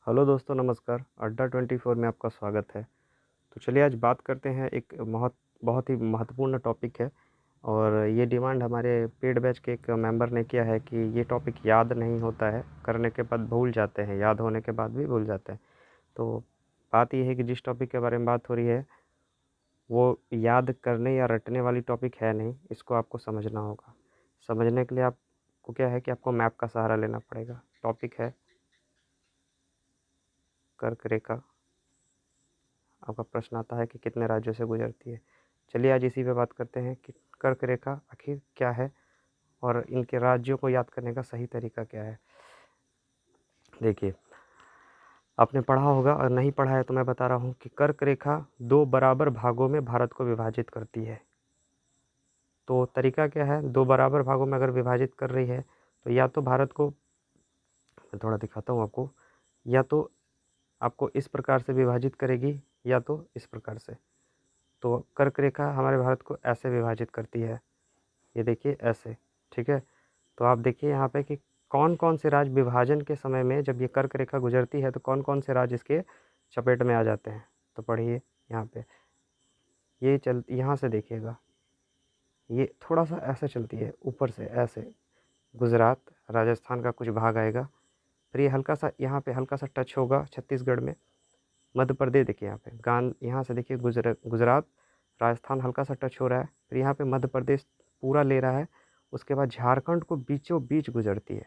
Hello दोस्तों, नमस्कार। अड्डा 24 में आपका स्वागत है। तो चलिए आज बात करते हैं। एक बहुत ही महत्वपूर्ण टॉपिक है और ये डिमांड हमारे पेड बैच के एक मेंबर ने किया है कि ये टॉपिक याद नहीं होता है, करने के बाद भूल जाते हैं, याद होने के बाद भी भूल जाते हैं। तो बात ये है कि जिस टॉपिक के बारे में बात हो रही है वो याद करने या रटने वाली टॉपिक है नहीं, इसको आपको समझना होगा। समझने के लिए आपको क्या है कि आपको मैप का सहारा लेना पड़ेगा। टॉपिक है कर्क रेखा। आपका प्रश्न आता है कि कितने राज्यों से गुजरती है। चलिए आज इसी पे बात करते हैं कि कर्क रेखा आखिर क्या है और इनके राज्यों को याद करने का सही तरीका क्या है। देखिए, आपने पढ़ा होगा और नहीं पढ़ा है तो मैं बता रहा हूँ कि कर्क रेखा 2 बराबर भागों में भारत को विभाजित करती है। तो तरीका क्या है, 2 बराबर भागों में अगर विभाजित कर रही है तो या तो भारत को, मैं थोड़ा दिखाता हूँ आपको, या तो आपको इस प्रकार से विभाजित करेगी या तो इस प्रकार से। तो कर्क रेखा हमारे भारत को ऐसे विभाजित करती है, ये देखिए ऐसे, ठीक है। तो आप देखिए यहाँ पे कि कौन-कौन से राज्य विभाजन के समय में जब ये कर्क रेखा गुजरती है तो कौन-कौन से राज्य इसके चपेट में आ जाते हैं। तो पढ़िए यहाँ पे, ये चल यहाँ से देखिएगा, ये थोड़ा-सा ऐसे चलती है ऊपर से ऐसे, गुजरात, राजस्थान का कुछ भाग आएगा, फिर ये हल्का-सा यहाँ पे हल्का-सा टच होगा छत्तीसगढ़ में, मध्य प्रदेश देखिए यहाँ पे, यहाँ से देखिए गुजरात, राजस्थान हल्का-सा टच हो रहा है, फिर यहाँ पे मध्य प्रदेश पूरा ले रहा है, उसके बाद झारखंड को बीचों बीच गुजरती है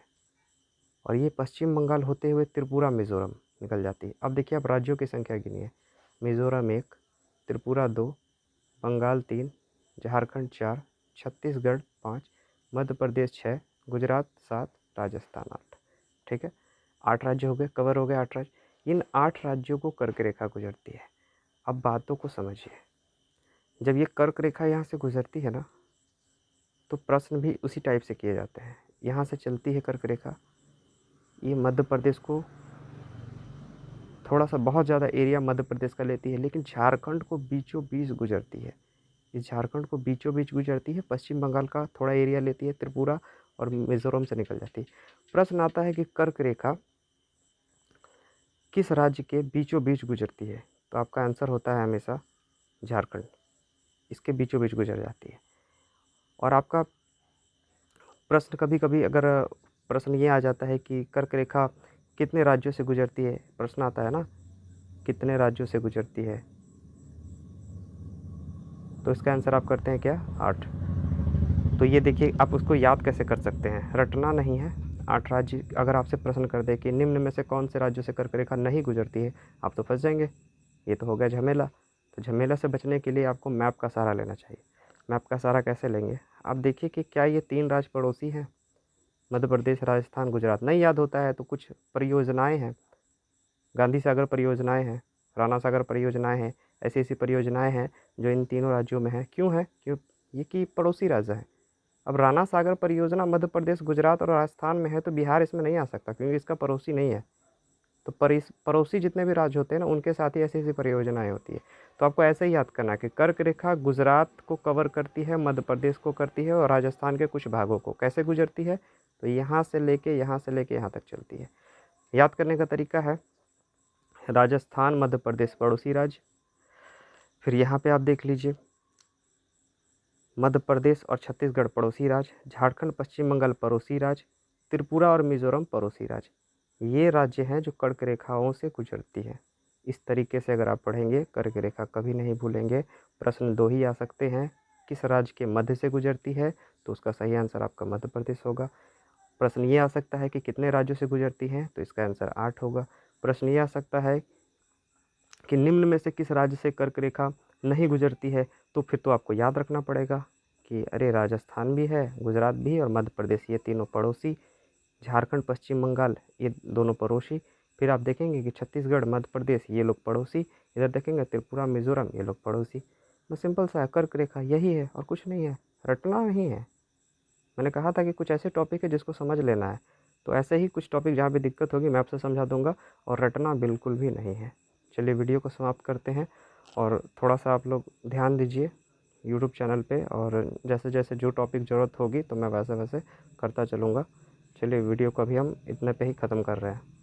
और ये पश्चिम बंगाल होते हुए त्रिपुरा, मिज़ोरम निकल जाती है। अब देखिए आप राज्यों की संख्या गिनिए, मिज़ोरम 1, त्रिपुरा 2, बंगाल 3, झारखंड 4, छत्तीसगढ़ 5, मध्य प्रदेश 6, गुजरात 7, राजस्थान 8, ठीक है। 8 राज्य हो गए, कवर हो गए 8 राज्य। इन 8 राज्यों को कर्क रेखा गुजरती है। अब बातों को समझिए, जब ये कर्क रेखा यहाँ से गुजरती है ना, तो प्रश्न भी उसी टाइप से किए जाते हैं। यहाँ से चलती है कर्क रेखा, ये मध्य प्रदेश को थोड़ा-सा बहुत ज़्यादा एरिया मध्य प्रदेश का लेती है, लेकिन झारखंड को बीचों-बीच गुजरती है। इस झारखंड को बीचों-बीच गुजरती है, पश्चिम बंगाल का थोड़ा एरिया लेती है, त्रिपुरा और मिज़ोरम से निकल जाती है। प्रश्न आता है कि कर्क रेखा किस राज्य के बीचों-बीच गुजरती है? तो आपका आंसर होता है हमेशा झारखंड, इसके बीचों-बीच गुजर जाती है। और आपका प्रश्न कभी-कभी अगर प्रश्न ये आ जाता है कि कर्क रेखा कितने राज्यों से गुजरती है? प्रश्न आता है ना, कितने राज्यों से गुजरती है? तो इसका आंसर आप करते हैं क्या? 8। तो ये देखिए आप उसको याद कैसे कर सकते हैं, रटना नहीं है। 8 राज्य अगर आपसे प्रश्न कर दे कि निम्न में से कौन से राज्यों से कर्क रेखा नहीं गुजरती है, आप तो फँस जाएँगे। ये तो हो गया झमेला। तो झमेला से बचने के लिए आपको मैप का सहारा लेना चाहिए। मैप का सहारा कैसे लेंगे? आप देखिए कि क्या ये 3 राज्य पड़ोसी हैं? मध्य प्रदेश, राजस्थान, गुजरात। नहीं याद होता है तो कुछ परियोजनाएँ हैं, गांधी सागर परियोजनाएँ हैं, राणा सागर परियोजनाएँ हैं, ऐसी-ऐसी परियोजनाएँ हैं जो इन तीनों राज्यों में हैं। क्यों है? ये कि पड़ोसी राज्य हैं। अब राणा सागर परियोजना मध्य प्रदेश, गुजरात और राजस्थान में है तो बिहार इसमें नहीं आ सकता क्योंकि इसका पड़ोसी नहीं है। तो पड़ोसी जितने भी राज्य होते हैं ना, उनके साथ ही ऐसी-ऐसी परियोजनाएँ होती है। तो आपको ऐसे ही याद करना है कि कर्क रेखा गुजरात को कवर करती है, मध्य प्रदेश को करती है और राजस्थान के कुछ भागों को। कैसे गुजरती है? तो यहाँ से लेके यहाँ तक चलती है। याद करने का तरीका है, राजस्थान, मध्य प्रदेश पड़ोसी राज्य, फिर यहाँ पे आप देख लीजिए मध्य प्रदेश और छत्तीसगढ़ पड़ोसी राज्य, झारखंड, पश्चिम बंगाल पड़ोसी राज्य, त्रिपुरा और मिज़ोरम पड़ोसी राज्य। ये राज्य हैं जो कर्क रेखाओं से गुजरती हैं। इस तरीके से अगर आप पढ़ेंगे, कर्क रेखा कभी नहीं भूलेंगे। प्रश्न 2 ही आ सकते हैं, किस राज्य के मध्य से गुजरती है? तो उसका सही आंसर आपका मध्य प्रदेश होगा। प्रश्न ये आ सकता है कि कितने राज्यों से गुजरती हैं? तो इसका आंसर 8 होगा। प्रश्न ये आ सकता है कि निम्न में से किस राज्य से कर्क रेखा नहीं गुजरती है? तो फिर तो आपको याद रखना पड़ेगा कि अरे राजस्थान भी है, गुजरात भी है और मध्य प्रदेश, ये तीनों पड़ोसी, झारखंड, पश्चिम बंगाल ये दोनों पड़ोसी। फिर आप देखेंगे कि छत्तीसगढ़, मध्य प्रदेश ये लोग पड़ोसी, इधर देखेंगे त्रिपुरा, मिज़ोरम ये लोग पड़ोसी। बस सिंपल सा है, कर्क रेखा यही है और कुछ नहीं है, रटना नहीं है। मैंने कहा था कि कुछ ऐसे टॉपिक है जिसको समझ लेना है, तो ऐसे ही कुछ टॉपिक जहाँ भी दिक्कत होगी मैं आपसे समझा दूँगा और रटना बिल्कुल भी नहीं है। चलिए वीडियो को समाप्त करते हैं और थोड़ा-सा आप लोग ध्यान दीजिए यूट्यूब चैनल पे और जैसे-जैसे जो टॉपिक ज़रूरत होगी तो मैं वैसे-वैसे करता चलूँगा। चलिए वीडियो को अभी हम इतने पे ही ख़त्म कर रहे हैं।